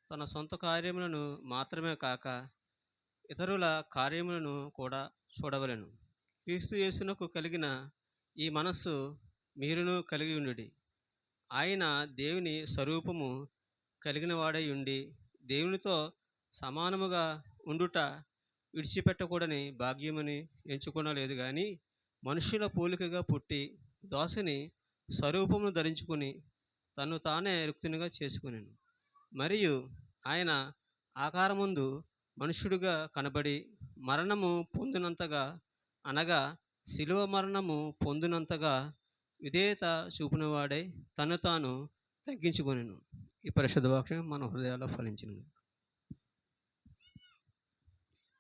తన సొంత కార్యములను మాత్రమే కాక ఇతరుల కార్యములను కూడా చూడవలెను. క్రీస్తు యేసునకు కలిగిన ఈ మనస్సు మీరును కలిగి ఉండుడి. ఆయన దేవుని స్వరూపము కలిగిన వాడై ఉండి దేవునితో సమానముగా ఉండుట విడిచిపెట్టకూడని భాగ్యమని ఎంచుకొనలేదు గాని మనుష్యుల పోలికగా పుట్టి దాసుని స్వరూపమును ధరించుకుని తను తానే రిక్తునిగా చేసుకునెను. మరియు ఆయన ఆకారముందు మనుష్యుడిగా కనబడి మరణము పొందినంతగా అనగా శిలువ మరణము పొందినంతగా విధేయత చూపినవాడై తను తాను తగ్గించుకొనెను. ఈ పరిశుద్ధ వాక్యం మన హృదయాల్లో ఫలించింది.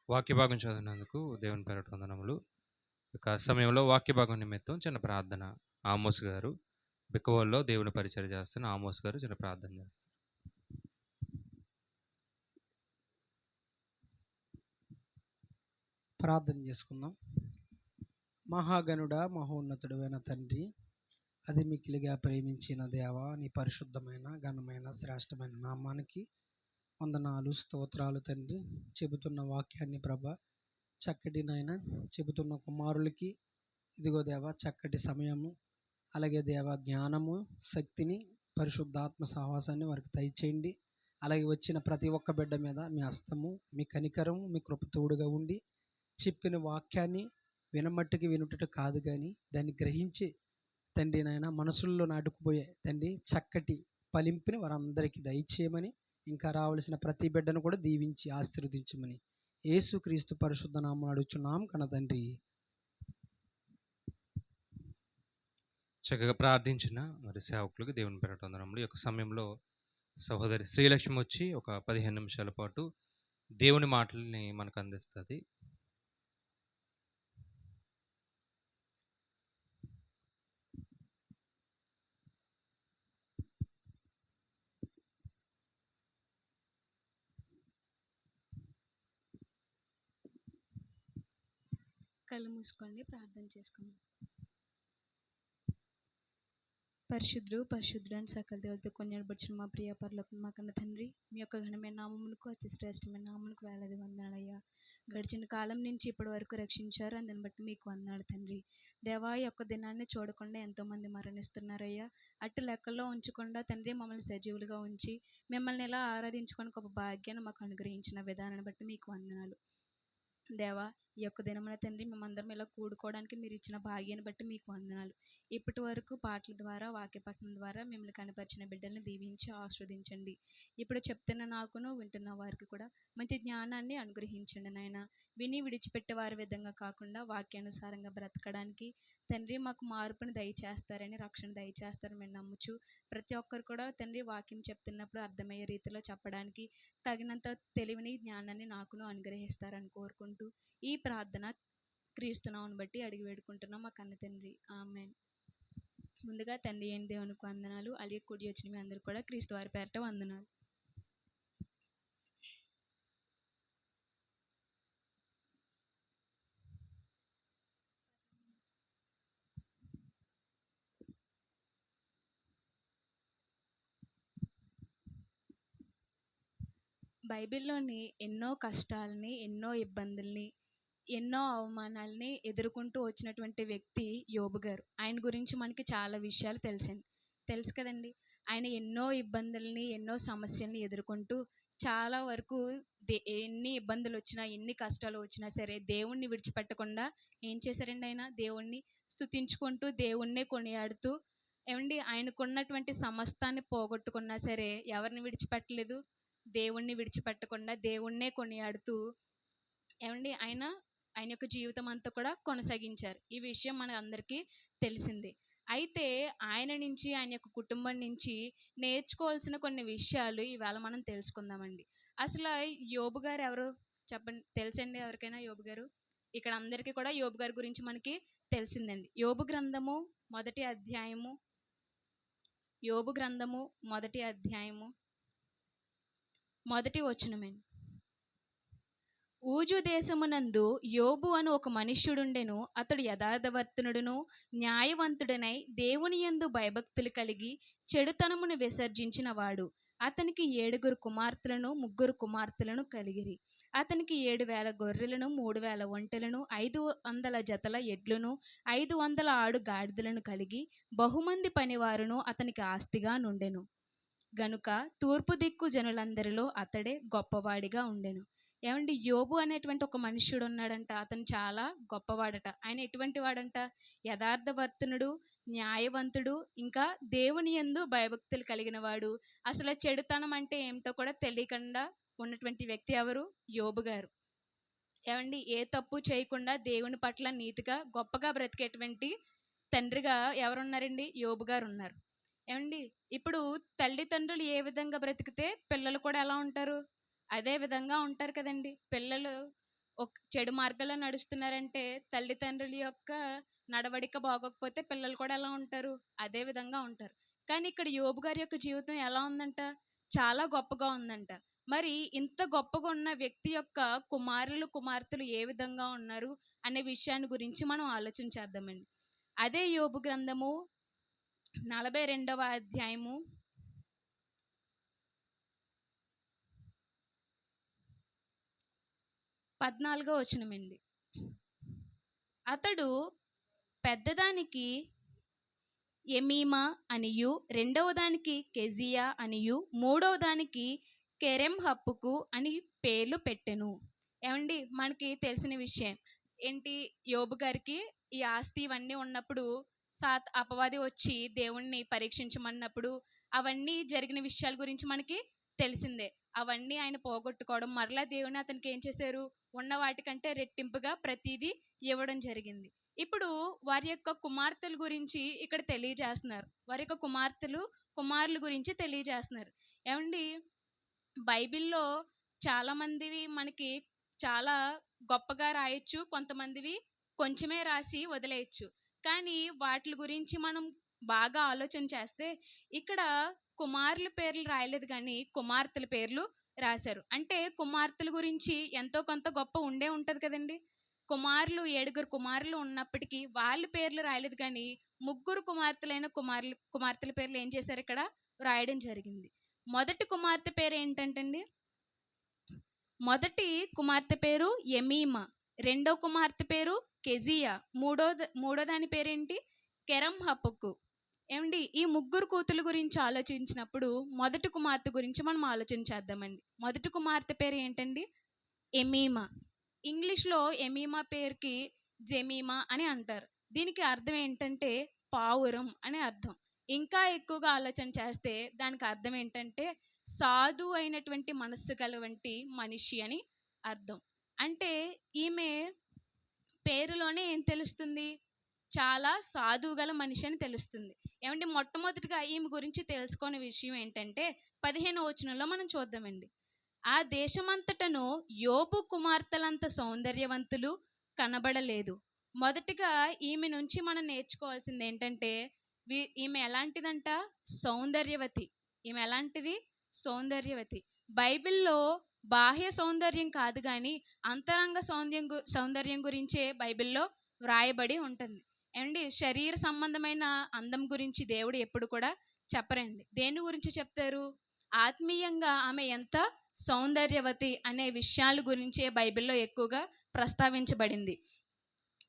వాక్య భాగం చదివినందుకు దేవుని పేరట వందనములు. ఇక సమయంలో వాక్య భాగం నిమిత్తం చిన్న ప్రార్థన. ఆమోస్ గారు బిక్కవోల్లో దేవుని పరిచయం చేస్తున్న ఆమోస్ గారు చిన్న ప్రార్థన చేస్తారు. ప్రార్థన చేసుకుందాం. మహాగణుడా, మహోన్నతుడైన తండ్రి, అది మిక్కిలిగా ప్రేమించిన దేవా, నీ పరిశుద్ధమైన ఘనమైన శ్రేష్టమైన నామానికి వందనాలు, స్తోత్రాలు తండ్రి. చెబుతున్న వాక్యాన్ని ప్రభ చక్కటి నాయన చెబుతున్న కుమారులకి ఇదిగో దేవా చక్కటి సమయము, అలాగే దేవా జ్ఞానము, శక్తిని, పరిశుద్ధాత్మ సహవాసాన్ని వారికి దయచేయండి. అలాగే వచ్చిన ప్రతి ఒక్క బిడ్డ మీద మీ హస్తము, మీ కనికరము, మీ కృప తోడుగా ఉండి చెప్పిన వాక్యాన్ని వినమట్టుకి వినుట కాదు కానీ దాన్ని గ్రహించి తండ్రి నాయన మనసుల్లో నాటుకుపోయే తండ్రి చక్కటి ఫలింపుని వారందరికీ దయచేయమని, ఇంకా రావలసిన ప్రతి బిడ్డను కూడా దీవించి ఆశీర్వదించమని యేసుక్రీస్తు పరిశుద్ధ నామమున అడుగుచున్నాం కన్న తండ్రి. చక్కగా ప్రార్థించిన మరి సేవకులకు దేవుని పేరట వందనములు. ఈ యొక్క సమయంలో సహోదరి శ్రీలక్ష్మి వచ్చి ఒక 15 నిమిషాల పాటు దేవుని మాటల్ని మనకు అందిస్తుంది. కళ్ళు మూసుకోండి, ప్రార్థన చేసుకుందాం. పరిశుద్ధుడు అని సకల దేవతతో కొనియాడబడుచున్న మా ప్రియ పరలోకం మా కన్న తండ్రి, మీ యొక్క ఘనమైన నామములకు అతి శ్రేష్టమైన నామములకు వేలాది వందనాలయ్యా. గడిచిన కాలం నుంచి ఇప్పటి వరకు రక్షించారు, అందుని బట్టి మీకు వందనాలు తండ్రి. దేవా, ఈ యొక్క దినాన్ని చూడకుండా ఎంతోమంది మరణిస్తున్నారయ్యా. అట్టి లెక్కల్లో ఉంచకుండా తండ్రి మమ్మల్ని సజీవులుగా ఉంచి మిమ్మల్ని ఇలా ఆరాధించుకొని గొప్ప భాగ్యాన్ని మాకు అనుగ్రహించిన విధానాన్ని బట్టి మీకు వందనాలు దేవా. ఈ యొక్క దినమున తండ్రి మేమందరం ఇలా కూడుకోవడానికి మీరు ఇచ్చిన భాగ్యాన్ని బట్టి మీకు వందనాలు. ఇప్పటి వరకు పాటల ద్వారా వాక్యపఠనం ద్వారా మిమ్మల్ని కనపరిచిన బిడ్డల్ని దీవించి ఆస్వాదించండి. ఇప్పుడు చెప్తున్న నాకును వింటున్న వారికి కూడా మంచి జ్ఞానాన్ని అనుగ్రహించండి నాయన. విని విడిచిపెట్టే వారి విధంగా కాకుండా వాక్యానుసారంగా బ్రతకడానికి తండ్రి మాకు మార్పును దయచేస్తారని, రక్షణ దయచేస్తారని మేము నమ్ముచు ప్రతి ఒక్కరు కూడా తండ్రి వాక్యం చెప్తున్నప్పుడు అర్థమయ్యే రీతిలో చెప్పడానికి తగినంత తెలివిని జ్ఞానాన్ని నాకును అనుగ్రహిస్తారని కోరుకుంటూ ఈ ప్రార్థన క్రీస్తునామమును బట్టి అడిగి వేడుకుంటున్నాం మా కన్న తండ్రి, ఆమేన్. ముందుగా తండ్రి అయిన దేవునికి వందనాలు. అలాగే కూడి వచ్చిన మీ అందరూ కూడా క్రీస్తు వారి పేరట వందనాలు. బైబిల్లోని ఎన్నో కష్టాలని, ఎన్నో ఇబ్బందుల్ని, ఎన్నో అవమానాలని ఎదుర్కొంటూ వచ్చినటువంటి వ్యక్తి యోబు గారు. ఆయన గురించి మనకి చాలా విషయాలు తెలుసు కదండి. ఆయన ఎన్నో ఇబ్బందుల్ని, ఎన్నో సమస్యల్ని ఎదుర్కొంటూ చాలా వరకు ఎన్ని ఇబ్బందులు వచ్చినా, ఎన్ని కష్టాలు వచ్చినా సరే దేవుణ్ణి విడిచిపెట్టకుండా ఏం చేశారండి, ఆయన దేవుణ్ణి స్తుతించుకుంటూ దేవుణ్ణే కొనియాడుతూ ఏమండి ఆయనకున్నటువంటి సమస్తాన్ని పోగొట్టుకున్నా సరే ఎవరిని విడిచిపెట్టలేదు, దేవుణ్ణి విడిచిపెట్టకుండా దేవుణ్ణే కొనియాడుతూ ఏమండి ఆయన యొక్క జీవితం అంతా కూడా కొనసాగించారు. ఈ విషయం మన అందరికీ తెలిసిందే. అయితే ఆయన నుంచి, ఆయన యొక్క కుటుంబం నుంచి నేర్చుకోవాల్సిన కొన్ని విషయాలు ఇవాళ మనం తెలుసుకుందామండి. అసలు యోబు గారు ఎవరు చెప్పండి, తెలుసండి ఎవరికైనా యోబు గారు? ఇక్కడ అందరికీ కూడా యోబు గారి గురించి మనకి తెలిసిందండి. యోబు గ్రంథము మొదటి అధ్యాయము మొదటి వచనమండి. ఊజు దేశమునందు యోబు అను ఒక మనుష్యుడుండెను. అతడు యథార్థవర్తనుడును న్యాయవంతుడనై దేవుని యందు భయభక్తులు కలిగి చెడుతనమును విసర్జించిన వాడు. అతనికి 7 కుమార్తెలను 3 కుమార్తెలను కలిగిరి. అతనికి 7,000 గొర్రెలను 3,000 ఒంటెలను 500 జతల ఎడ్లను 500 ఆడు గాడిదలను కలిగి బహుమంది పనివారును అతనికి ఆస్తిగా నుండెను గనుక తూర్పు దిక్కు జనులందరిలో అతడే గొప్పవాడిగా ఉండెను. ఏమండి, యోబు అనేటువంటి ఒక మనుష్యుడు ఉన్నాడంట. అతను చాలా గొప్పవాడట. ఆయన ఎటువంటి వాడంట? యథార్థవర్తనుడు, న్యాయవంతుడు, ఇంకా దేవుని యందు భయభక్తులు కలిగిన వాడు. అసలు చెడుతనం అంటే ఏమిటో కూడా తెలియకుండా ఉన్నటువంటి వ్యక్తి ఎవరు? యోబు గారు. ఏమండి, ఏ తప్పు చేయకుండా దేవుని పట్ల నీతిగా గొప్పగా బ్రతికేటువంటి తండ్రిగా ఎవరున్నారండి? యోబు గారు ఉన్నారు. ఏమండి, ఇప్పుడు తల్లిదండ్రులు ఏ విధంగా బ్రతికితే పిల్లలు కూడా ఎలా ఉంటారు? అదే విధంగా ఉంటారు కదండి. పిల్లలు ఒక చెడు మార్గంలో నడుస్తున్నారంటే తల్లిదండ్రుల యొక్క నడవడిక బాగోకపోతే పిల్లలు కూడా ఎలా ఉంటారు? అదే విధంగా ఉంటారు. కానీ ఇక్కడ యోబు గారి యొక్క జీవితం ఎలా ఉందంట? చాలా గొప్పగా ఉందంట. మరి ఇంత గొప్పగా ఉన్న వ్యక్తి యొక్క కుమారులు కుమార్తెలు ఏ విధంగా ఉన్నారు అనే విషయాన్ని గురించి మనం ఆలోచన చేద్దామండి. అదే యోబు గ్రంథము 42వ అధ్యాయము 14వ వచనమండి. అతడు పెద్దదానికి ఎమీమా అనియు, రెండవ దానికి కెజియా అనియు, మూడవ దానికి కెరెం హప్పుకు అని పేర్లు పెట్టెను. ఏమండి, మనకి తెలిసిన విషయం ఏంటి? యోబు గారికి ఈ ఆస్తి ఇవన్నీ ఉన్నప్పుడు అపవాది వచ్చి దేవుణ్ణి పరీక్షించమన్నప్పుడు అవన్నీ జరిగిన విషయాల గురించి మనకి తెలిసిందే. అవన్నీ ఆయన పోగొట్టుకోవడం, మరలా దేవుని అతనికి ఏం చేశారు? ఉన్న వాటికంటే రెట్టింపుగా ప్రతిదీ ఇవ్వడం జరిగింది. ఇప్పుడు వారి యొక్క కుమార్తెల గురించి ఇక్కడ తెలియజేస్తున్నారు. వారి యొక్క కుమారుల గురించి తెలియజేస్తున్నారు. ఏమండి, బైబిల్లో చాలామందివి మనకి చాలా గొప్పగా రాయొచ్చు, కొంతమందివి కొంచెమే రాసి వదిలేయచ్చు. కానీ వాటి గురించి మనం బాగా ఆలోచన చేస్తే ఇక్కడ కుమారుల పేర్లు రాయలేదు కానీ కుమార్తెల పేర్లు రాశారు. అంటే కుమార్తెల గురించి ఎంతో కొంత గొప్ప ఉండే ఉంటుంది కదండి. 7 కుమారులు ఉన్నప్పటికీ వాళ్ళ పేర్లు రాయలేదు కానీ 3 కుమార్తెలైన కుమార్తెల పేర్లు ఏం చేశారు? ఇక్కడ రాయడం జరిగింది. మొదటి కుమార్తె పేరు ఏంటంటండి? మొదటి కుమార్తె పేరు ఎమీమా, రెండో కుమార్తె పేరు కెజియా, మూడో దాని పేరేంటి? కెరం హప్పుకు. ఏమండి, ఈ 3 కూతుల గురించి ఆలోచించినప్పుడు మొదటి కుమార్తె గురించి మనం ఆలోచన చేద్దామండి. మొదటి కుమార్తె పేరు ఏంటండి? ఎమీమా. ఇంగ్లీష్లో ఎమీమా పేరుకి జెమీమా అని అంటారు. దీనికి అర్థం ఏంటంటే పావురం అని అర్థం. ఇంకా ఎక్కువగా ఆలోచన చేస్తే దానికి అర్థం ఏంటంటే సాధు అయినటువంటి మనస్సు గలవంటి మనిషి అని అర్థం. అంటే ఈమె పేరులోనే ఏం తెలుస్తుంది? చాలా సాధువు గల మనిషి అని తెలుస్తుంది. ఏమంటే మొట్టమొదటిగా ఈమె గురించి తెలుసుకునే విషయం ఏంటంటే 15వ వచనంలో మనం చూద్దామండి. ఆ దేశమంతటను యోబు కుమార్తెలంత సౌందర్యవంతులు కనబడలేదు. మొదటిగా ఈమె నుంచి మనం నేర్చుకోవాల్సింది ఏంటంటే ఈమె ఎలాంటిదంట? సౌందర్యవతి. ఈమె ఎలాంటిది? సౌందర్యవతి. బైబిల్లో బాహ్య సౌందర్యం కాదు కానీ అంతరంగ సౌందర్యం గురించే బైబిల్లో వ్రాయబడి ఉంటుంది. ఏమండి, శరీర సంబంధమైన అందం గురించి దేవుడు ఎప్పుడు కూడా చెప్పరండి. దేని గురించి చెప్తారు? ఆత్మీయంగా ఆమె ఎంత సౌందర్యవతి అనే విషయాల గురించే బైబిల్లో ఎక్కువగా ప్రస్తావించబడింది.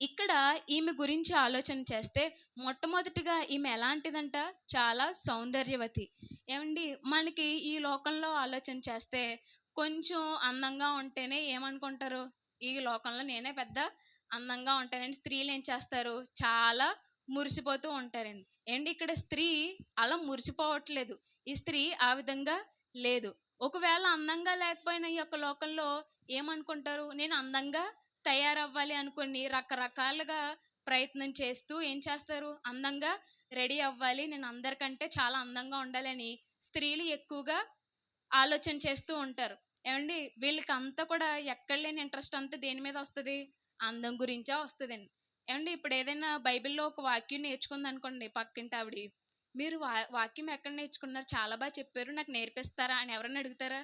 ఇక్కడ ఈమె గురించి ఆలోచన చేస్తే మొట్టమొదటిగా ఈమె ఎలాంటిదంట? చాలా సౌందర్యవతి. ఏమండి, మనకి ఈ లోకంలో ఆలోచన చేస్తే కొంచెం అందంగా ఉంటేనే ఏమనుకుంటారు? ఈ లోకంలో నేనే పెద్ద అందంగా ఉంటానండి. స్త్రీలు ఏం చేస్తారు? చాలా మురిసిపోతూ ఉంటారండి. ఏంటి, ఇక్కడ స్త్రీ అలా మురిసిపోవట్లేదు. ఈ స్త్రీ ఆ విధంగా లేదు. ఒకవేళ అందంగా లేకపోయినా ఈ యొక్క లోకంలో ఏమనుకుంటారు? నేను అందంగా తయారవ్వాలి అనుకుని రకరకాలుగా ప్రయత్నం చేస్తూ ఏం చేస్తారు? అందంగా రెడీ అవ్వాలి, నేను అందరికంటే చాలా అందంగా ఉండాలని స్త్రీలు ఎక్కువగా ఆలోచన చేస్తూ ఉంటారు. ఏమండి, వీళ్ళకి అంతా కూడా ఎక్కడ లేని ఇంట్రెస్ట్ అంతా దేని మీద వస్తుంది? అందం గురించే వస్తుందండి. ఏమండి, ఇప్పుడు ఏదైనా బైబిల్లో ఒక వాక్యం నేర్చుకుంది అనుకోండి, పక్కింటి ఆవిడ, మీరు వాక్యం ఎక్కడ నేర్చుకున్నారు? చాలా బాగా చెప్పారు, నాకు నేర్పిస్తారా అని ఎవరైనా అడుగుతారా?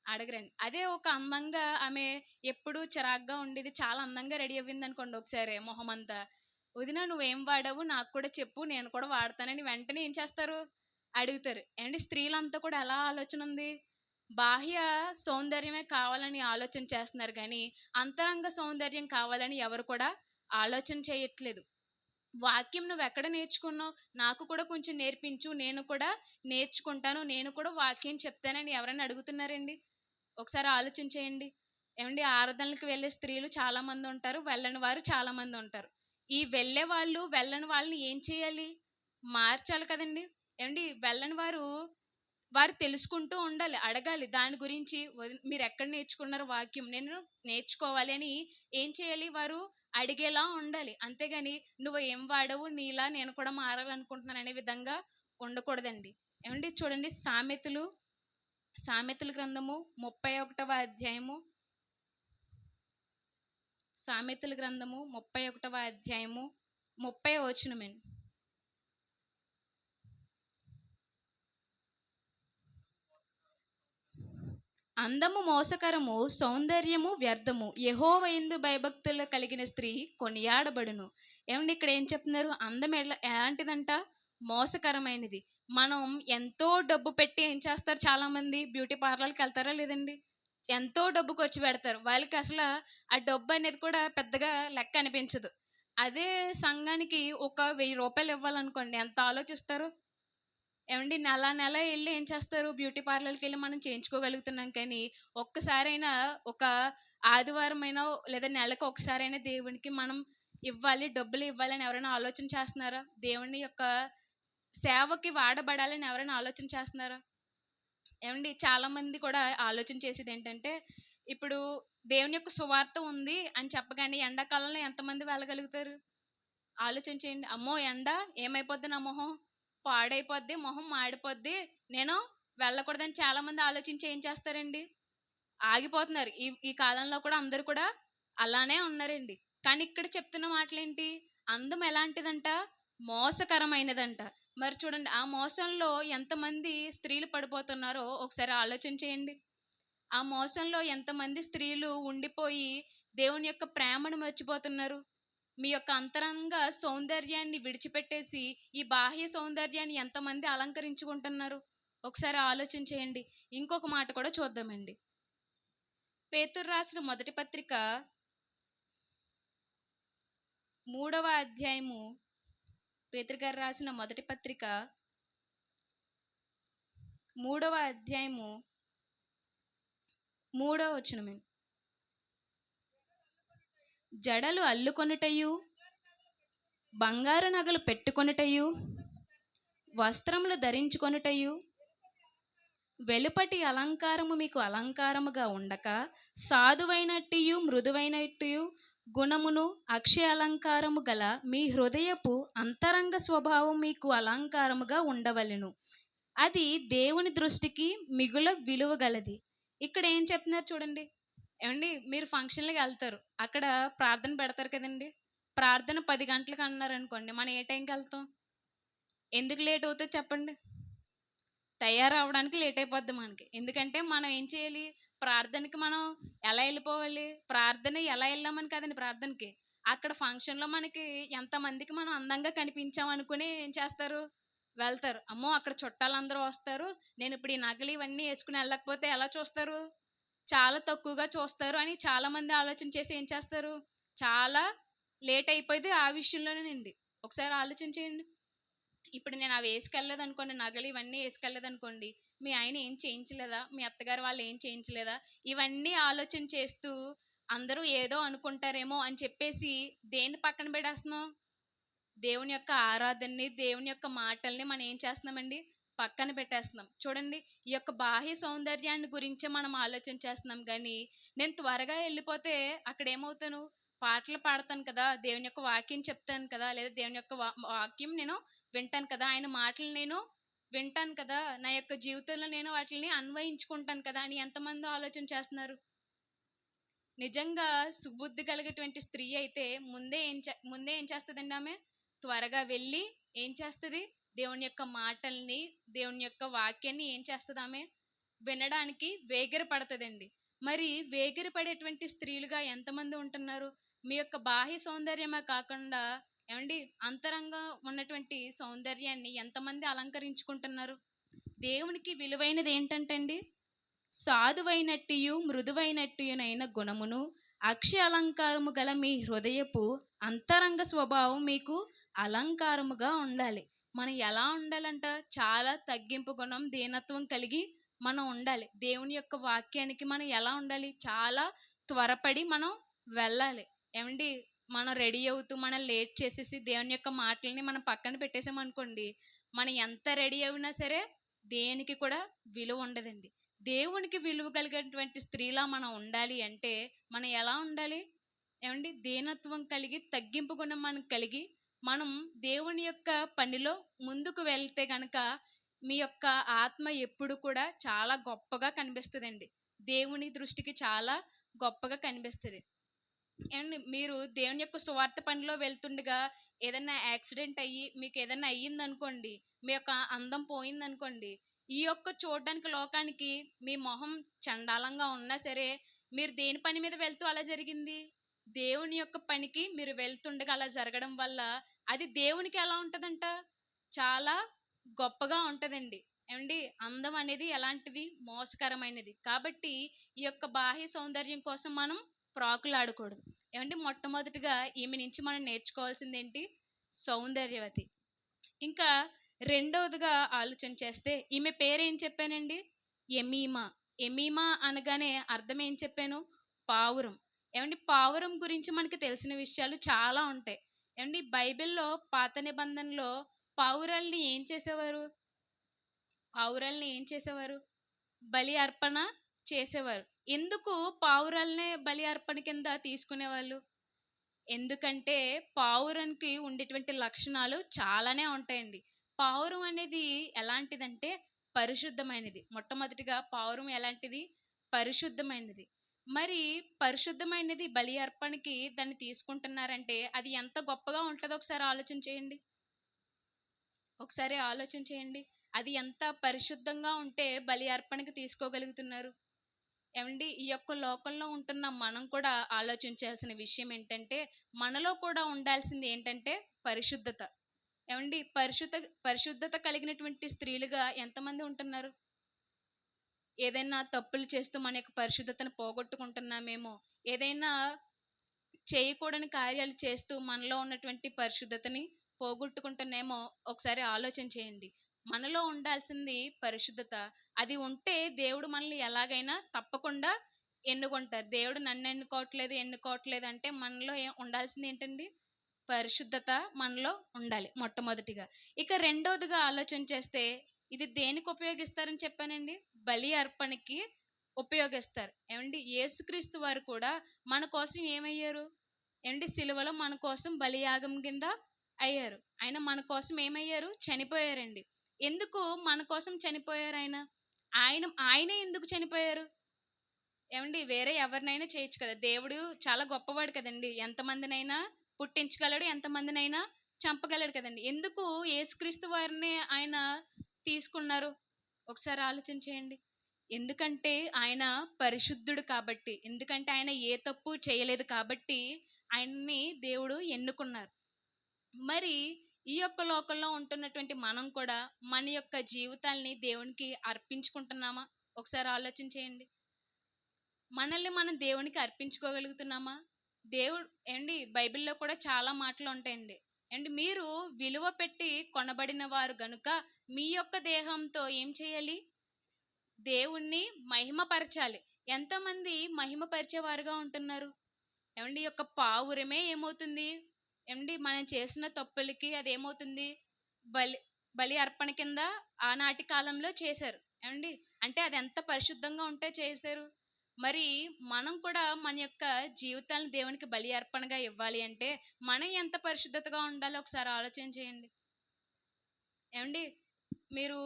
అడగరండి. అదే ఒక అందంగా ఆమె ఎప్పుడు చిరాగ్గా ఉండేది చాలా అందంగా రెడీ అవ్వింది అనుకోండి, ఒకసారి మొహం అంతా, వదిన నువ్వేం వాడావు నాకు కూడా చెప్పు, నేను కూడా వాడతానని వెంటనే ఏం చేస్తారు? అడుగుతారు. ఏమండి స్త్రీలంతా కూడా ఎలా ఆలోచన ఉంది? బాహ్య సౌందర్యమే కావాలని ఆలోచన చేస్తున్నారు కానీ, అంతరంగ సౌందర్యం కావాలని ఎవరు కూడా ఆలోచన చేయట్లేదు. వాక్యం నువ్వెక్కడ నేర్చుకున్నావు? నాకు కూడా కొంచెం నేర్పించు. నేను కూడా నేర్చుకుంటాను. నేను కూడా వాక్యం చెప్తానని ఎవరైనా అడుగుతున్నారండి? ఒకసారి ఆలోచన చేయండి. ఏవండీ ఆరాధనలకు వెళ్ళే స్త్రీలు చాలామంది ఉంటారు. వెళ్ళని వారు చాలామంది ఉంటారు. ఈ వెళ్ళే వాళ్ళు, వెళ్ళని వాళ్ళని ఏం చేయాలి? మార్చాలి కదండీ! ఏవండీ వెళ్ళని వారు తెలుసుకుంటూ ఉండాలి. అడగాలి. దాని గురించి మీరెక్కడ నేర్చుకున్నారు వాక్యం? నేను నేర్చుకోవాలి అని ఏం చేయాలి? వారు అడిగేలా ఉండాలి. అంతేగాని నువ్వు ఏం వాడవు? నీలా నేను కూడా మారాలనుకుంటున్నాను అనే విధంగా ఉండకూడదండి. ఏవండీ చూడండి సామెతల గ్రంథము 31వ అధ్యాయము సామెతల గ్రంథము 31వ అధ్యాయము 30వ వచనమండి. అందము మోసకరము, సౌందర్యము వ్యర్థము. యెహోవా యందు భయభక్తులు కలిగిన స్త్రీ కొనియాడబడును. ఏమండి ఇక్కడ ఏం చెప్తున్నారు? అందం ఎలాంటిదంట? మోసకరమైనది. మనం ఎంతో డబ్బు పెట్టి ఏం చేస్తారు చాలామంది? బ్యూటీ పార్లర్కి వెళ్తారా లేదండి? ఎంతో డబ్బు ఖర్చు పెడతారు. వాళ్ళకి అసలు ఆ డబ్బు అనేది కూడా పెద్దగా లెక్క అనిపించదు. అదే సంఘానికి ఒక 1000 రూపాయలు ఇవ్వాలనుకోండి, ఎంత ఆలోచిస్తారు? ఏవండి నెల వెళ్ళి ఏం చేస్తారు? బ్యూటీ పార్లర్కి వెళ్ళి మనం చేయించుకోగలుగుతున్నాం కానీ, ఒక్కసారైనా ఒక ఆదివారమైనా లేదా నెలకు ఒకసారైనా దేవునికి మనం ఇవ్వాలి, డబ్బులు ఇవ్వాలని ఎవరైనా ఆలోచన చేస్తున్నారా? దేవుని యొక్క సేవకి వాడబడాలని ఎవరైనా ఆలోచన చేస్తున్నారా? ఏమండి చాలామంది కూడా ఆలోచన చేసేది ఏంటంటే, ఇప్పుడు దేవుని యొక్క సువార్త ఉంది అని చెప్పగానే ఎండాకాలంలో ఎంతమంది వెళ్ళగలుగుతారు? ఆలోచన చేయండి. అమ్మో ఎండ ఏమైపోద్ది, నా మొహం పాడైపోద్ది, మొహం మాడిపోద్ది, నేను వెళ్ళకూడదని చాలామంది ఆలోచించి ఏం చేస్తారండి? ఆగిపోతున్నారు. ఈ ఈ కాలంలో కూడా అందరూ కూడా అలానే ఉన్నారండి. కానీ ఇక్కడ చెప్తున్న మాటలేంటి? అందం ఎలాంటిదంట? మోసకరమైనదంట. మరి చూడండి ఆ మోసంలో ఎంతమంది స్త్రీలు పడిపోతున్నారో ఒకసారి ఆలోచన చేయండి. ఆ మోసంలో ఎంతమంది స్త్రీలు ఉండిపోయి దేవుని యొక్క ప్రేమను మర్చిపోతున్నారు. మీ యొక్క అంతరంగ సౌందర్యాన్ని విడిచిపెట్టేసి ఈ బాహ్య సౌందర్యాన్ని ఎంతమంది అలంకరించుకుంటున్నారు? ఒకసారి ఆలోచన చేయండి. ఇంకొక మాట కూడా చూద్దామండి. పేతురు రాసిన మొదటి పత్రిక 3వ అధ్యాయము, పేతురు గారు రాసిన మొదటి పత్రిక 3వ అధ్యాయము 3వ వచనమే. జడలు అల్లుకొనుటయు, బంగారు నగలు పెట్టుకొనుటయు, వస్త్రములు ధరించుకొనుటయు, వెలుపటి అలంకారము మీకు అలంకారముగా ఉండక, సాధువైనట్టియు మృదువైనట్టియు గుణమును అక్షయ అలంకారము గల మీ హృదయపు అంతరంగ స్వభావం మీకు అలంకారముగా ఉండవలెను. అది దేవుని దృష్టికి మిగుల విలువ గలది. ఇక్కడ ఏం చెప్తున్నారు చూడండి. ఏమండి మీరు ఫంక్షన్లకు వెళ్తారు, అక్కడ ప్రార్థన పెడతారు కదండి. ప్రార్థన 10 గంటలకు అన్నారు అనుకోండి, మనం ఏ టైంకి వెళ్తాం? ఎందుకు లేట్ అవుతుంది చెప్పండి? తయారవడానికి లేట్ అయిపోద్ది మనకి. ఎందుకంటే మనం ఏం చేయాలి? ప్రార్థనకి మనం ఎలా వెళ్ళిపోవాలి? ప్రార్థన ఎలా వెళ్ళామని కదండి ప్రార్థనకి. అక్కడ ఫంక్షన్లో మనకి ఎంతమందికి మనం అందంగా కనిపించాం అనుకుని ఏం చేస్తారు? వెళ్తారు. అమ్మో అక్కడ చుట్టాలందరూ వస్తారు, నేను ఇప్పుడు ఈ నగలు ఇవన్నీ వేసుకుని వెళ్ళకపోతే ఎలా చూస్తారు? చాలా తక్కువగా చూస్తారు అని చాలామంది ఆలోచన చేసి ఏం చేస్తారు? చాలా లేట్ అయిపోయింది ఆ విషయంలోనేనండి. ఒకసారి ఆలోచన చేయండి. ఇప్పుడు నేను అవి వేసుకెళ్ళలేదు అనుకోండి, నగలు ఇవన్నీ వేసుకెళ్ళలేదు అనుకోండి, మీ ఆయన ఏం చేయించలేదా? మీ అత్తగారు వాళ్ళు ఏం చేయించలేదా? ఇవన్నీ ఆలోచన చేస్తూ అందరూ ఏదో అనుకుంటారేమో అని చెప్పేసి దేన్ని పక్కన పెట్టేస్తున్నాం? దేవుని యొక్క ఆరాధనని, దేవుని యొక్క మాటల్ని మనం ఏం చేస్తున్నామండి? పక్కన పెట్టేస్తున్నాం. చూడండి ఈ యొక్క బాహ్య సౌందర్యాన్ని గురించే మనం ఆలోచన చేస్తున్నాం కానీ, నేను త్వరగా వెళ్ళిపోతే అక్కడ ఏమవుతాను? పాటలు పాడతాను కదా, దేవుని యొక్క వాక్యం చెప్తాను కదా, లేదా దేవుని యొక్క వాక్యం నేను వింటాను కదా, ఆయన మాటలు నేను వింటాను కదా, నా యొక్క జీవితంలో నేను వాటిని అన్వయించుకుంటాను కదా అని ఎంతమంది ఆలోచన చేస్తున్నారు? నిజంగా సుబుద్ధి కలిగేటువంటి స్త్రీ అయితే ముందే ఏం చేస్తుందండి? ఆమె త్వరగా వెళ్ళి ఏం చేస్తుంది? దేవుని యొక్క మాటల్ని, దేవుని యొక్క వాక్యాన్ని ఏం చేస్తుంది? ఆమె వినడానికి వేగిరపడుతుందండి. మరి వేగిరపడేటువంటి స్త్రీలుగా ఎంతమంది ఉంటున్నారు? మీ యొక్క బాహ్య సౌందర్యమే కాకుండా ఏమండి అంతరంగా ఉన్నటువంటి సౌందర్యాన్ని ఎంతమంది అలంకరించుకుంటున్నారు? దేవునికి విలువైనది ఏంటంటే అండి, సాధువైనట్టియు మృదువైనట్టియునైన గుణమును అక్షయ అలంకారము గల మీ హృదయపు అంతరంగ స్వభావం మీకు అలంకారముగా ఉండాలి. మనం ఎలా ఉండాలంట? చాలా తగ్గింపు గుణం, దీనత్వం కలిగి మనం ఉండాలి. దేవుని యొక్క వాక్యానికి మనం ఎలా ఉండాలి? చాలా త్వరపడి మనం వెళ్ళాలి. ఏమండి మనం రెడీ అవుతూ మనం లేట్ చేసేసి దేవుని యొక్క మాటలని మనం పక్కన పెట్టేసామనుకోండి, మనం ఎంత రెడీ అయినా సరే దేనికి కూడా విలువ ఉండదండి. దేవునికి విలువ కలిగినటువంటి స్త్రీలా మనం ఉండాలి అంటే మనం ఎలా ఉండాలి? ఏమండి దీనత్వం కలిగి, తగ్గింపు గుణం మనం కలిగి, మనం దేవుని యొక్క పనిలో ముందుకు వెళ్తే గనక మీ యొక్క ఆత్మ ఎప్పుడు కూడా చాలా గొప్పగా కనిపిస్తుందండి. దేవుని దృష్టికి చాలా గొప్పగా కనిపిస్తుంది. అండ్ మీరు దేవుని యొక్క సువార్త పనిలో వెళ్తుండగా ఏదైనా యాక్సిడెంట్ అయ్యి మీకు ఏదైనా అయ్యిందనుకోండి, మీ యొక్క అందం పోయిందనుకోండి, ఈ యొక్క చూడడానికి లోకానికి మీ మొహం చండాలంగా ఉన్నా సరే, మీరు దేని పని మీద వెళ్తూ అలా జరిగింది? దేవుని యొక్క పనికి మీరు వెళ్తుండగా అలా జరగడం వల్ల అది దేవునికి ఎలా ఉంటుందంట? చాలా గొప్పగా ఉంటుందండి. ఏమండి అందం అనేది ఎలాంటిది? మోసకరమైనది. కాబట్టి ఈ యొక్క బాహ్య సౌందర్యం కోసం మనం ప్రాకులాడకూడదు. ఏమంటే మొట్టమొదటిగా ఈమె నుంచి మనం నేర్చుకోవాల్సింది ఏంటి? సౌందర్యవతి. ఇంకా రెండవదిగా ఆలోచన చేస్తే ఈమె పేరేం చెప్పానండి? ఎమీమా. ఎమీమా అనగానే అర్థం ఏం చెప్పాను? పావురం. ఏమండి పావురం గురించి మనకి తెలిసిన విషయాలు చాలా ఉంటాయి. ఏమండి బైబిల్లో పాత నిబంధనలో పావురాల్ని ఏం చేసేవారు? పావురాల్ని ఏం చేసేవారు? బలి అర్పణ చేసేవారు. ఎందుకు పావురాలనే బలి అర్పణ కింద తీసుకునేవాళ్ళు? ఎందుకంటే పావురానికి ఉండేటువంటి లక్షణాలు చాలానే ఉంటాయండి. పావురం అనేది ఎలాంటిదంటే పరిశుద్ధమైనది. మొట్టమొదటిగా పావురం ఎలాంటిది? పరిశుద్ధమైనది. మరి పరిశుద్ధమైనది బలి అర్పణకి దాన్ని తీసుకుంటున్నారంటే అది ఎంత గొప్పగా ఉంటుందో ఒకసారి ఆలోచన చేయండి. ఒకసారి ఆలోచన చేయండి. అది ఎంత పరిశుద్ధంగా ఉంటే బలి అర్పణకి తీసుకోగలుగుతున్నారు. ఏమండి ఈ యొక్క లోకంలో ఉంటున్న మనం కూడా ఆలోచించాల్సిన విషయం ఏంటంటే, మనలో కూడా ఉండాల్సింది ఏంటంటే పరిశుద్ధత. ఏమండి పరిశుద్ధత కలిగినటువంటి స్త్రీలుగా ఎంతమంది ఉంటున్నారు? ఏదైనా తప్పులు చేస్తూ మన యొక్క పరిశుద్ధతను పోగొట్టుకుంటున్నామేమో, ఏదైనా చేయకూడని కార్యాలు చేస్తూ మనలో ఉన్నటువంటి పరిశుద్ధతని పోగొట్టుకుంటున్నామో ఒకసారి ఆలోచన చేయండి. మనలో ఉండాల్సింది పరిశుద్ధత. అది ఉంటే దేవుడు మనల్ని ఎలాగైనా తప్పకుండా ఎన్నుకుంటారు. దేవుడు నన్ను ఎన్నుకోవట్లేదు అంటే మనలో ఉండాల్సింది ఏంటండి? పరిశుద్ధత మనలో ఉండాలి మొట్టమొదటిగా. ఇక రెండవదిగా ఆలోచన చేస్తే ఇది దేనికి ఉపయోగిస్తారని చెప్పానండి? బలి అర్పణకి ఉపయోగిస్తారు. ఏమండి యేసుక్రీస్తు వారు కూడా మన కోసం ఏమయ్యారు? ఏమండి సిలువలో మన కోసం బలియాగం కింద అయ్యారు. ఆయన మన కోసం ఏమయ్యారు? చనిపోయారండి. ఎందుకు మన కోసం చనిపోయారు ఆయన? ఆయనే ఎందుకు చనిపోయారు? ఏమండి వేరే ఎవరినైనా చేయొచ్చు కదా. దేవుడు చాలా గొప్పవాడు కదండి. ఎంతమందినైనా పుట్టించగలడు, ఎంతమందినైనా చంపగలడు కదండి. ఎందుకు యేసుక్రీస్తు వారిని ఆయన తీసుకున్నారు? ఒకసారి ఆలోచన చేయండి. ఎందుకంటే ఆయన పరిశుద్ధుడు కాబట్టి, ఎందుకంటే ఆయన ఏ తప్పు చేయలేదు కాబట్టి ఆయన్ని దేవుడు ఎన్నుకున్నారు. మరి ఈ యొక్క లోకంలో ఉంటున్నటువంటి మనం కూడా మన యొక్క జీవితాల్ని దేవునికి అర్పించుకుంటున్నామా? ఒకసారి ఆలోచన చేయండి. మనల్ని మనం దేవునికి అర్పించుకోగలుగుతున్నామా? దేవుడు ఏండి బైబిల్లో కూడా చాలా మాటలు ఉంటాయండి. అండ్ మీరు విలువ పెట్టి కొనబడిన వారు గనుక మీ యొక్క దేహంతో ఏం చేయాలి? దేవుణ్ణి మహిమపరచాలి. ఎంతమంది మహిమపరిచేవారుగా ఉంటున్నారు? ఏమండి ఈ యొక్క పావురమే ఏమవుతుంది? ఏమండి మనం చేసిన తప్పులకి అది ఏమవుతుంది? బలి బలి అర్పణ కింద ఆనాటి కాలంలో చేశారు. ఏమండి అంటే అది ఎంత పరిశుద్ధంగా ఉంటే చేశారు. మరి మనం కూడా మన యొక్క జీవితాలను దేవునికి బలి అర్పణగా ఇవ్వాలి అంటే మనం ఎంత పరిశుద్ధతగా ఉండాలో ఒకసారి ఆలోచన చేయండి. ఏమండి మీరు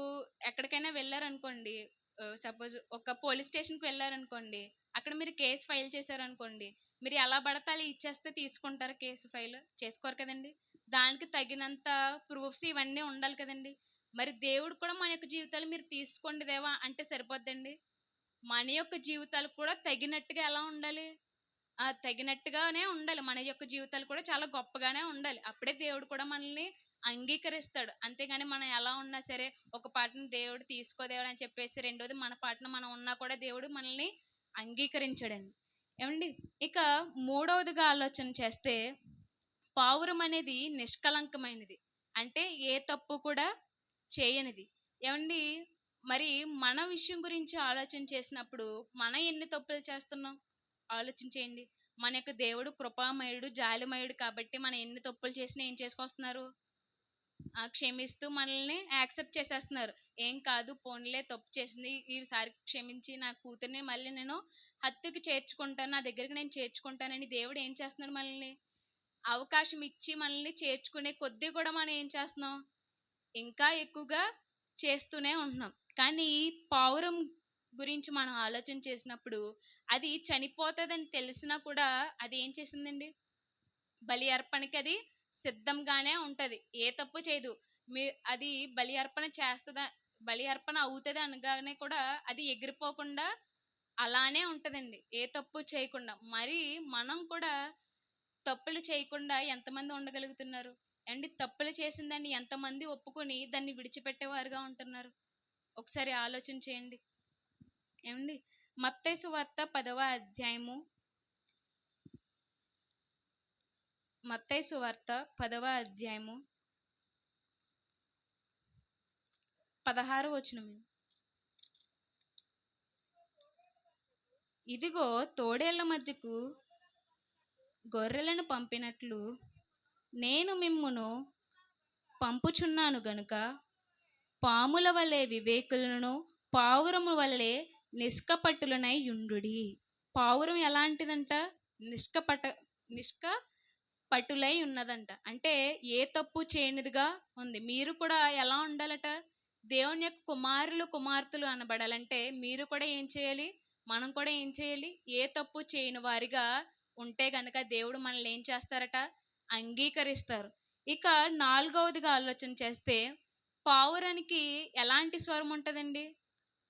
ఎక్కడికైనా వెళ్ళారనుకోండి, సపోజ్ ఒక పోలీస్ స్టేషన్కి వెళ్ళారనుకోండి, అక్కడ మీరు కేసు ఫైల్ చేశారనుకోండి, మీరు ఎలా పడితే అలా ఇచ్చేస్తే తీసుకుంటారు కేసు ఫైల్? చేసుకోరు కదండి. దానికి తగినంత ప్రూఫ్స్ ఇవన్నీ ఉండాలి కదండి. మరి దేవుడు కూడా మన యొక్క జీవితాలు మీరు తీసుకోండి దేవా అంటే సరిపోద్దండి. మన యొక్క జీవితాలు కూడా తగినట్టుగా ఎలా ఉండాలి? తగినట్టుగానే ఉండాలి. మన యొక్క జీవితాలు కూడా చాలా గొప్పగానే ఉండాలి. అప్పుడే దేవుడు కూడా మనల్ని అంగీకరిస్తాడు. అంతేగాని మనం ఎలా ఉన్నా సరే ఒక పాటను దేవుడు తీసుకో దేవుడు అని చెప్పేసి, రెండోది మన పాటను మనం ఉన్నా కూడా దేవుడు మనల్ని అంగీకరించాడండి. ఏమండి, ఇక మూడవదిగా ఆలోచన చేస్తే పావురం అనేది నిష్కలంకమైనది, అంటే ఏ తప్పు కూడా చేయనిది. ఏమండి, మరి మన విషయం గురించి ఆలోచన చేసినప్పుడు మనం ఎన్ని తప్పులు చేస్తున్నాం ఆలోచించేయండి. మన యొక్క దేవుడు కృపామయుడు, జాలిమయుడు కాబట్టి మనం ఎన్ని తప్పులు చేసినా ఏం చేసుకొస్తున్నారు, క్షమిస్తూ మనల్ని యాక్సెప్ట్ చేసేస్తున్నారు. ఏం కాదు, పోన్లే తప్పు చేసింది, ఈసారి క్షమించి నా కూతుర్ని మళ్ళీ నేను హత్తుకి చేర్చుకుంటాను, నా దగ్గరికి నేను చేర్చుకుంటానని దేవుడు ఏం చేస్తున్నాడు, మనల్ని అవకాశం ఇచ్చి మనల్ని చేర్చుకునే కొద్దీ కూడా మనం ఏం చేస్తున్నాం, ఇంకా ఎక్కువగా చేస్తూనే ఉంటున్నాం. కానీ పావురం గురించి మనం ఆలోచన చేసినప్పుడు అది చనిపోతుందని తెలిసినా కూడా అది ఏం చేసిందండి, బలి అర్పణకి అది సిద్ధంగానే ఉంటుంది, ఏ తప్పు చేయదు. అది బలి అర్పణ చేస్తుందా, బలి అర్పణ అవుతుంది అనగానే కూడా అది ఎగిరిపోకుండా అలానే ఉంటుందండి, ఏ తప్పు చేయకుండా. మరి మనం కూడా తప్పులు చేయకుండా ఎంతమంది ఉండగలుగుతున్నారు అండి? తప్పులు చేసిన దాన్ని ఎంతమంది ఒప్పుకొని దాన్ని విడిచిపెట్టేవారుగా ఉంటున్నారు? ఒకసారి ఆలోచన చేయండి. ఏమండి, మత్తయి సువార్త 10వ అధ్యాయము, మత్తయి సువార్త 10వ అధ్యాయము 16వ వచనం. ఇదిగో తోడేళ్ల మధ్యకు గొర్రెలను పంపినట్లు నేను మిమ్మును పంపుచున్నాను గనుక పాముల వలె వివేకులను, పావురము వలె నిష్కపట్టులనై యుండుడి. పావురం ఎలాంటిదంట, నిష్కపటులై ఉన్నదంట, అంటే ఏ తప్పు చేయనిదిగా ఉంది. మీరు కూడా ఎలా ఉండాలట, దేవుని యొక్క కుమారులు కుమార్తెలు అనబడాలంటే మీరు కూడా ఏం చేయాలి, మనం కూడా ఏం చేయాలి, ఏ తప్పు చేయని వారిగా ఉంటే గనక దేవుడు మనల్ని ఏం చేస్తారట, అంగీకరిస్తారు. ఇక నాలుగవదిగా ఆలోచన చేస్తే పావురానికి ఎలాంటి స్వరం ఉంటుందండి,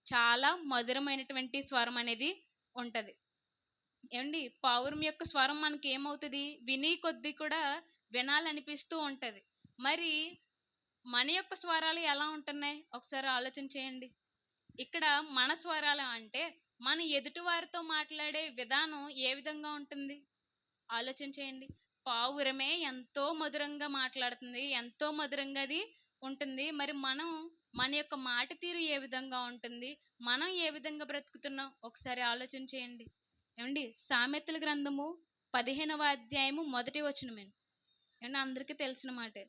చాలా మధురమైనటువంటి స్వరం అనేది ఉంటుంది. ఏమండి, పావురం యొక్క స్వరం మనకి ఏమవుతుంది, విని కొద్దీ కూడా వినాలనిపిస్తూ ఉంటుంది. మరి మన యొక్క స్వరాలు ఎలా ఉంటున్నాయి ఒకసారి ఆలోచన చేయండి. ఇక్కడ మన స్వరాలు అంటే మన ఎదుటి వారితో మాట్లాడే విధానం ఏ విధంగా ఉంటుంది ఆలోచన చేయండి. పావురమే ఎంతో మధురంగా మాట్లాడుతుంది, ఎంతో మధురంగా అది ఉంటుంది. మరి మనం మన యొక్క మాట తీరు ఏ విధంగా ఉంటుంది, మనం ఏ విధంగా బ్రతుకుతున్నాం ఒకసారి ఆలోచన చేయండి. ఏమండి, సామెతల గ్రంథము 15వ అధ్యాయము 1వ వచనమే. ఏమండి, అందరికీ తెలిసిన మాటే.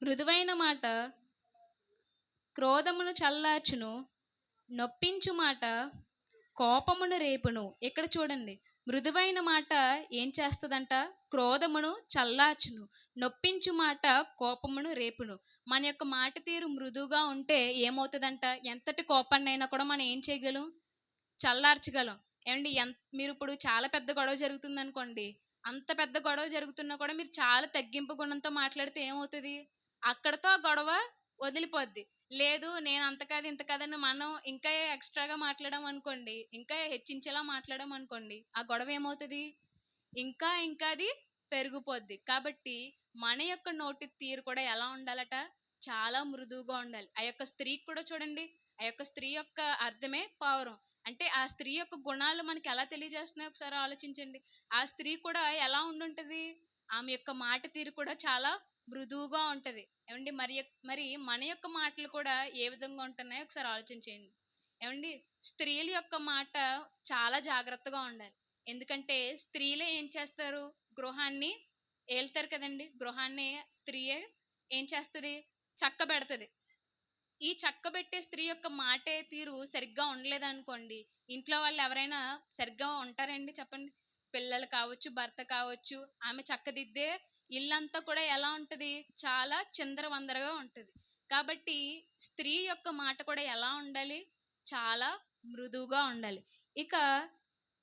మృదువైన మాట క్రోధమును చల్లార్చును, నొప్పించు మాట కోపమును రేపును. ఇక్కడ చూడండి, మృదువైన మాట ఏం చేస్తుందంట, క్రోధమును చల్లార్చును, నొప్పించు మాట కోపమును రేపును. మన యొక్క మాట తీరు మృదువుగా ఉంటే ఏమవుతుందంట, ఎంతటి కోపాన్నైనా కూడా మనం ఏం చేయగలం, చల్లార్చగలం. ఏమండి, మీరు ఇప్పుడు చాలా పెద్ద గొడవ జరుగుతుంది అనుకోండి, అంత పెద్ద గొడవ జరుగుతున్నా కూడా మీరు చాలా తగ్గింపు గుణంతో మాట్లాడితే ఏమవుతుంది, అక్కడతో ఆ గొడవ వదిలిపోద్ది. లేదు నేను అంత కాదు ఇంత కాదని మనం ఇంకా ఎక్స్ట్రాగా మాట్లాడాం అనుకోండి, ఇంకా హెచ్చించేలా మాట్లాడాం అనుకోండి, ఆ గొడవ ఏమవుతుంది, ఇంకా ఇంకా అది పెరిగిపోద్ది. కాబట్టి మన యొక్క నోటి తీరు కూడా ఎలా ఉండాలట, చాలా మృదువుగా ఉండాలి. ఆ యొక్క స్త్రీకి కూడా చూడండి, ఆ యొక్క స్త్రీ యొక్క అర్థమే పావురం. అంటే ఆ స్త్రీ యొక్క గుణాలు మనకి ఎలా తెలియజేస్తున్నాయి ఒకసారి ఆలోచించండి. ఆ స్త్రీ కూడా ఎలా ఉండుంటది, ఆమె యొక్క మాట తీరు కూడా చాలా మృదువుగా ఉంటది. ఏమండి, మరి మన యొక్క మాటలు కూడా ఏ విధంగా ఉంటున్నాయో ఒకసారి ఆలోచించేయండి. ఏమండి, స్త్రీల యొక్క మాట చాలా జాగ్రత్తగా ఉండాలి. ఎందుకంటే స్త్రీలే ఏం చేస్తారు, గృహాన్ని ఏళ్తారు కదండి. గృహాన్ని స్త్రీయే ఏం చేస్తుంది, చక్కబెడుతుంది. ఈ చక్కబెట్టే స్త్రీ యొక్క మాటే తీరు సరిగ్గా ఉండలేదనుకోండి, ఇంట్లో వాళ్ళు ఎవరైనా సరిగ్గా ఉంటారండి చెప్పండి. పిల్లలు కావచ్చు, భర్త కావచ్చు, ఆమె చక్కదిద్దే ఇల్లంతా కూడా ఎలా ఉంటుంది, చాలా చిందరవందరగా ఉంటుంది. కాబట్టి స్త్రీ యొక్క మాట కూడా ఎలా ఉండాలి, చాలా మృదువుగా ఉండాలి. ఇక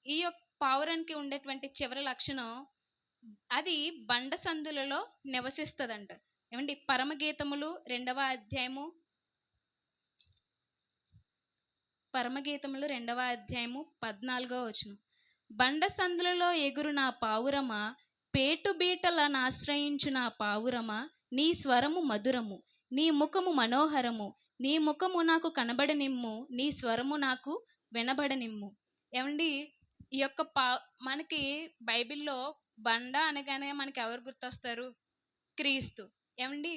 ఈ యొక్క పావురానికి ఉండేటువంటి చివరి లక్షణం, అది బండ సందులలో నివసిస్తుందంట. ఏమండి, పరమగీతములు 2వ అధ్యాయము పరమగీతములు 2వ అధ్యాయము 14వ వచనం. బండ సందులలో ఎగురు నా పావురమా, పేటు బీటల నాశ్రయించు నా పావురమా, నీ స్వరము మధురము, నీ ముఖము మనోహరము, నీ ముఖము నాకు కనబడనిమ్ము, నీ స్వరము నాకు వినబడనిమ్ము. ఏమండి, ఈ యొక్క మనకి బైబిల్లో బండ అనగానే మనకి ఎవరు గుర్తొస్తారు? క్రీస్తు. ఏమండి,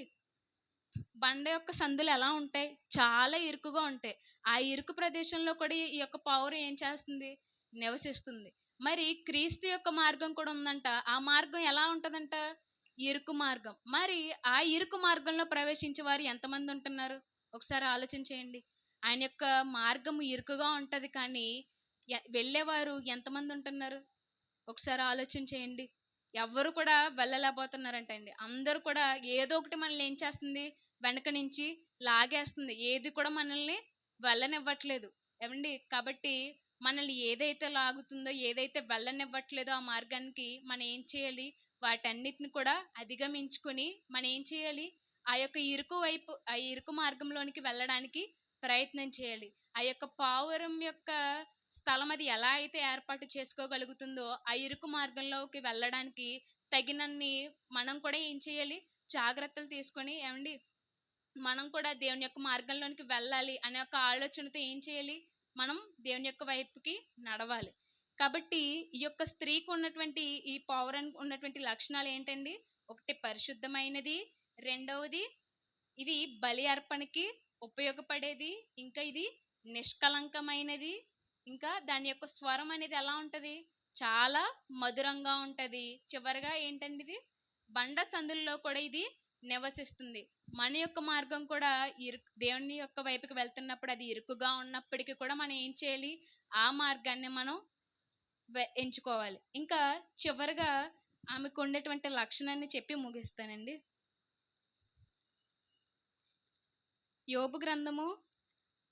బండ యొక్క సందులు ఎలా ఉంటాయి? చాలా ఇరుకుగా ఉంటాయి. ఆ ఇరుకు ప్రదేశంలో కూడా ఈ యొక్క పావురం ఏం చేస్తుంది? నివసిస్తుంది. మరి క్రీస్తు యొక్క మార్గం కూడా ఉందంట. ఆ మార్గం ఎలా ఉంటుందంట? ఇరుకు మార్గం. మరి ఆ ఇరుకు మార్గంలో ప్రవేశించే వారు ఎంతమంది ఉంటున్నారు? ఒకసారి ఆలోచన చేయండి. ఆయన యొక్క మార్గము ఇరుకుగా ఉంటుంది, కానీ వెళ్ళేవారు ఎంతమంది ఉంటున్నారు? ఒకసారి ఆలోచన చేయండి. ఎవ్వరు కూడా వెళ్ళలేకపోతున్నారంటండి. అందరూ కూడా ఏదో ఒకటి మనల్ని ఏం చేస్తుంది? వెనక నుంచి లాగేస్తుంది. ఏది కూడా మనల్ని వెళ్ళనివ్వట్లేదు. ఏమండి, కాబట్టి మనల్ని ఏదైతే లాగుతుందో, ఏదైతే వెళ్ళనివ్వట్లేదో ఆ మార్గానికి మనం ఏం చేయాలి? వాటన్నిటిని కూడా అధిగమించుకొని మనం ఏం చేయాలి? ఆ యొక్క ఇరుకు మార్గంలోనికి వెళ్ళడానికి ప్రయత్నం చేయాలి. ఆ యొక్క పావురం యొక్క స్థలం అది ఎలా అయితే ఏర్పాటు చేసుకోగలుగుతుందో ఆ ఇరుకు మార్గంలోకి వెళ్ళడానికి తగినన్ని మనం కూడా ఏం చేయాలి? జాగ్రత్తలు తీసుకొని, ఏమండి, మనం కూడా దేవుని యొక్క మార్గంలోనికి వెళ్ళాలి అనే ఒక ఆలోచనతో ఏం చేయాలి? మనం దేవుని యొక్క వైపుకి నడవాలి. కాబట్టి ఈ యొక్క స్త్రీకి ఉన్నటువంటి, ఈ పావురానికి ఉన్నటువంటి లక్షణాలు ఏంటండి? ఒకటి, పరిశుద్ధమైనది. రెండవది, ఇది బలి అర్పణకి ఉపయోగపడేది. ఇంకా ఇది నిష్కలంకమైనది. ఇంకా దాని యొక్క స్వరం అనేది ఎలా ఉంటుంది? చాలా మధురంగా ఉంటుంది. చివరిగా ఏంటండి, ఇది బండ సందుల్లో కూడా ఇది నివసిస్తుంది. మన యొక్క మార్గం కూడా దేవుని యొక్క వైపుకి వెళ్తున్నప్పుడు అది ఇరుకుగా ఉన్నప్పటికీ కూడా మనం ఏం చేయాలి? ఆ మార్గాన్ని మనం ఎంచుకోవాలి. ఇంకా చివరిగా ఆమెకు ఉండేటువంటి లక్షణాన్ని చెప్పి ముగిస్తానండి. యోబు గ్రంథము,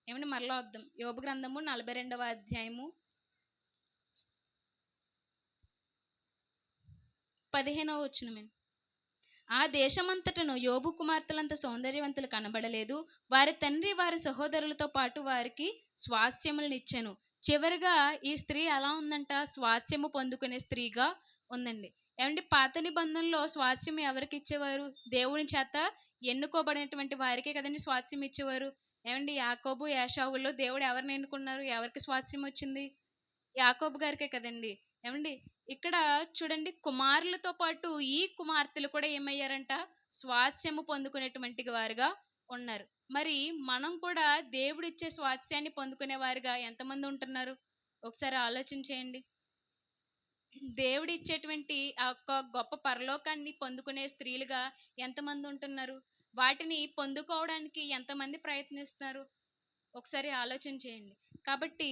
ఏమని మరలా వద్దాం, యోబు గ్రంథము 42వ అధ్యాయము 15వ వచనం. ఆ దేశమంతటను యోబు కుమార్తెలంత సౌందర్యవంతులు కనబడలేదు. వారి తండ్రి వారి సహోదరులతో పాటు వారికి స్వాస్యములనిచ్చెను. చివరిగా ఈ స్త్రీ ఎలా ఉందంట? స్వాస్యము పొందుకునే స్త్రీగా ఉందండి. ఏమంటే, పాత నిబంధనలో స్వాస్యం ఎవరికి ఇచ్చేవారు? దేవుని చేత ఎన్నుకోబడినటువంటి వారికే కదండి స్వాస్యం ఇచ్చేవారు. ఏమండి, యాకోబు ఏశావుల్లో దేవుడు ఎవరిని ఎన్నుకున్నారు? ఎవరికి స్వాస్యం వచ్చింది? యాకోబు గారికే కదండి. ఏమండి, ఇక్కడ చూడండి, కుమారులతో పాటు ఈ కుమార్తెలు కూడా ఏమయ్యారంట? స్వాస్యము పొందుకునేటువంటి వారుగా ఉన్నారు. మరి మనం కూడా దేవుడిచ్చే స్వాస్యాన్ని పొందుకునే వారుగా ఎంతమంది ఉంటున్నారు? ఒకసారి ఆలోచన చేయండి. దేవుడు ఇచ్చేటువంటి ఆ యొక్క గొప్ప పరలోకాన్ని పొందుకునే స్త్రీలుగా ఎంతమంది ఉంటున్నారు? వాటిని పొందుకోవడానికి ఎంతమంది ప్రయత్నిస్తున్నారు? ఒకసారి ఆలోచన చేయండి. కాబట్టి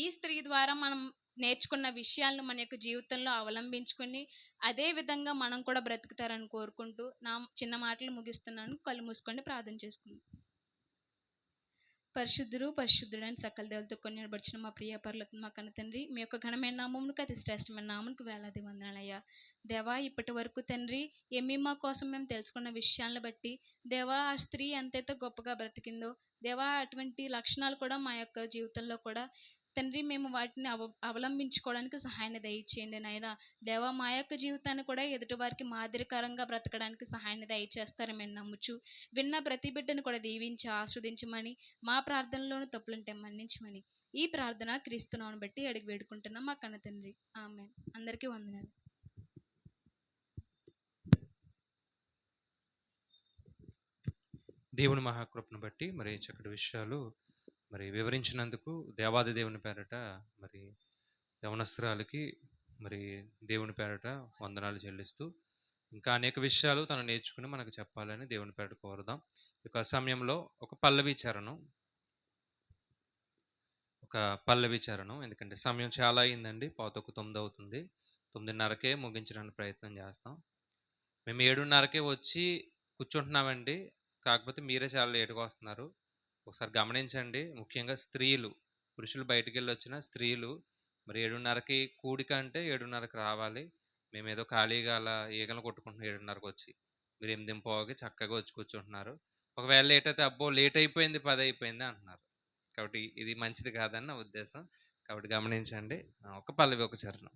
ఈ స్త్రీ ద్వారా మనం నేర్చుకున్న విషయాలను మన యొక్క జీవితంలో అవలంబించుకొని అదే విధంగా మనం కూడా బ్రతుకుతారని కోరుకుంటూ నా చిన్న మాటలు ముగిస్తున్నాను. కళ్ళు మూసుకొని ప్రార్థన చేసుకుందాం. పరిశుద్ధుడని సకల దేవతతో కొనియాడబడిన మా ప్రియ పరలోక మా కన్న తండ్రి, మీ యొక్క ఘనమైన నామమునకు అతి శ్రేష్టమైన నామమునకు వేలాది వందనాలయ్యా. దేవా, ఇప్పటి వరకు తండ్రి మా కోసం మేము తెలుసుకున్న విషయాలను బట్టి దేవా, ఆ స్త్రీ ఎంతైతే గొప్పగా బ్రతికిందో దేవా, అటువంటి లక్షణాలు కూడా మా యొక్క జీవితంలో కూడా తండ్రి మేము వాటిని అవలంబించుకోవడానికి సహాయాన్ని దయచేయండి నాయన. దేవా, మా యొక్క జీవితాన్ని కూడా ఎదుటి వారికి మాదిరికరంగా బ్రతకడానికి సహాయాన్ని దయచేస్తారని మేము నమ్ముచు విన్న ప్రతి బిడ్డను కూడా దీవించి ఆస్వాదించమని, మా ప్రార్థనలోని తప్పులుంటే మన్నించమని ఈ ప్రార్థన క్రీస్తునామమును బట్టి అడిగి వేడుకుంటున్నాం మా కన్న తండ్రి. ఆమేన్. అందరికీ వందనాలు. దేవుని మహాకృపను బట్టి మరి చక్కటి విషయాలు మరి వివరించినందుకు దేవాది దేవుని పేరట మరి యవనస్తురాలకి మరి దేవుని పేరట వందనాలు చెల్లిస్తూ ఇంకా అనేక విషయాలు తను నేర్చుకుని మనకు చెప్పాలని దేవుని పేరట కోరుదాం. ఒక సమయంలో ఒక పల్లవి చరణం, ఎందుకంటే సమయం చాలా అయిందండి. 8:45 అవుతుంది. 9:30కే ముగించడానికి ప్రయత్నం చేస్తాం. మేము 7:30కే వచ్చి కూర్చుంటున్నామండి. కాకపోతే మీరే చాలా లేటుగా వస్తున్నారు. ఒకసారి గమనించండి. ముఖ్యంగా స్త్రీలు, పురుషులు బయటికి వెళ్ళి వచ్చిన స్త్రీలు మరి 7:30కి కూడిక అంటే 7:30కి రావాలి. మేము ఏదో ఖాళీగా అలా ఈగలు కొట్టుకుంటున్నాం 7:30కి వచ్చి. మీరు 8:15కి చక్కగా వచ్చి కూర్చుంటున్నారు. ఒకవేళ లేట్ అయితే అబ్బో లేట్ అయిపోయింది 10 అయిపోయింది అంటున్నారు. కాబట్టి ఇది మంచిది కాదని నా ఉద్దేశం. కాబట్టి గమనించండి. ఒక పల్లవి ఒక చరణం.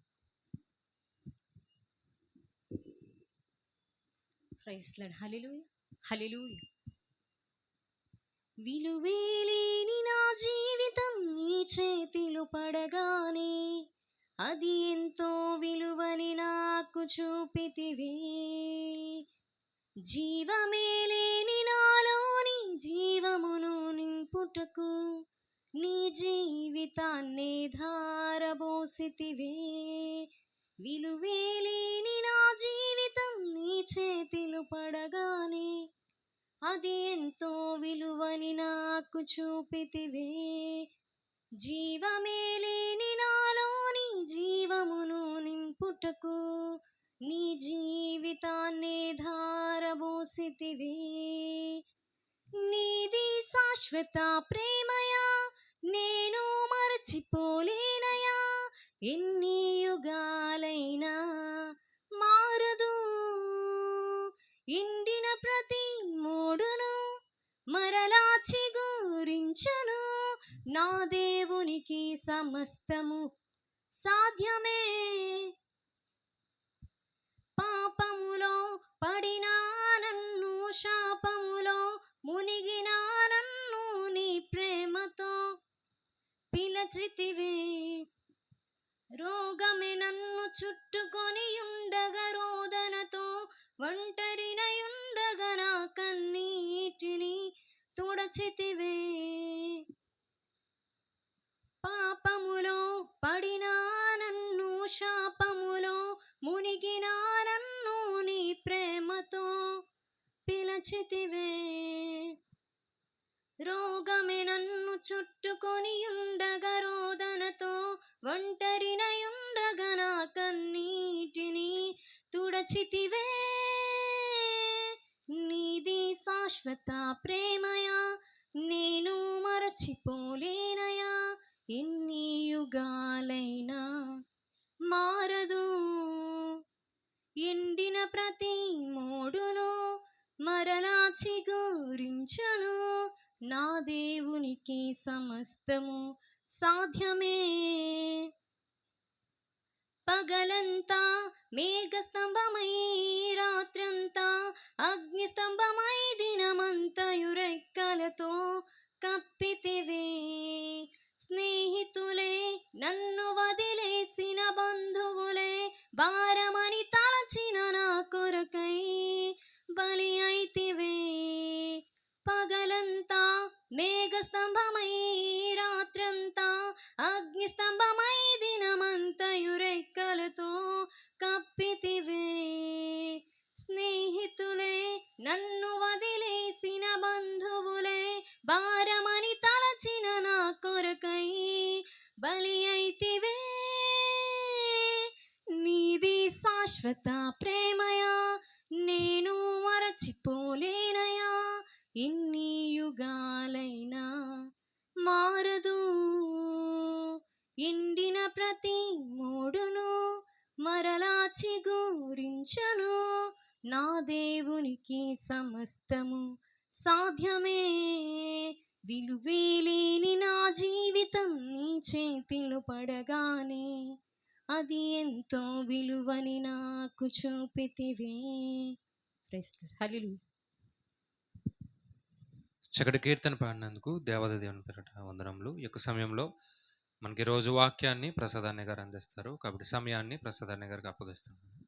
Praise lord. హల్లెలూయా, హల్లెలూయా. విలువేలేని నా జీవితం నీ చేతిలో పడగానే అది ఎంతో విలువని నాకు చూపితివే. జీవమే లేని నాలోని జీవమును నింపుటకు నీ జీవితాన్నే ధారబోసితివే. విలువేలేని నా జీవితం నీ చేతిలో పడగానే అది ఎంతో విలువని నాకు చూపితివే. జీవమే లేని నాలోని జీవమును నింపుటకు నీ జీవితాన్నే ధారబోసితివే. నీది శాశ్వత ప్రేమయా, నేను మరచిపోలేనయా. ఎన్ని యుగాలైనా మారదు. ఎండిన ప్రతి మోడును మరలా చిగురించను. నా దేవునికి సమస్తము సాధ్యమే. పాపములో పడిన నన్ను, శాపములో మునిగిన నన్ను నీ ప్రేమతో పిలచితివే. రోగమే నన్ను చుట్టుకొని ఉండగా రోదనతో ఒంటరినయుండగా నా కన్నీటిని తుడచితివే. పాపములో పడిన నన్ను, శాపములో మునిగిన నన్ను నీ ప్రేమతో పిలచితివే. రోగమే నన్ను చుట్టుకొని ఉండగా రోదనతో ఒంటరినయుండగా నా కన్నీటిని తుడచితివే. నీది శాశ్వత ప్రేమయా, నేను మరచిపోలేనయా. ఎన్ని యుగాలైనా మారదు. ఎండిన ప్రతి మోడును మరలా చిగురించను. నా దేవునికి సమస్తము సాధ్యమే. పగలంతా మేఘస్తంభమై, రాత్రంతా అగ్నిస్తంభమై, దినమంతయు రెక్కలతో కప్పితివే. స్నేహితులే నన్ను వదిలేసిన బంధువులే భారమని తలచిన నా కొరకై బలి అయితివే. పగలంతా మేఘస్తంభమై, రాత్రంతా అగ్నిస్తంభమై, దినమంతయు రెక్కలతో కప్పితివే. స్నేహితులే నన్ను వదిలేసిన బంధువులే భారమని తలచిన నా కొరకై బలి అయితివే. నీది శాశ్వత ప్రేమయా, నేను మరచిపోలేనయా. ఎన్ని యుగాలైనా మారదు. ఎండిన ప్రతి మోడును మరలా చిగురించను. నా దేవునికి సమస్తము సాధ్యమే. విలువేలేని నా జీవితం నీ చేతిలో పడగానే అది ఎంతో విలువని నాకు చూపితివే. హల్లెలూయా. చక్కటి కీర్తన పాడినందుకు దేవాది దేవుని పేరట వందనములు. ఈ యొక్క సమయంలో మనకి రోజు వాక్యాన్ని ప్రసాద్ అన్నయ్య గారు అందిస్తారు. కాబట్టి సమయాన్ని ప్రసాద్ అన్నయ్య గారికి అప్పగిస్తాను.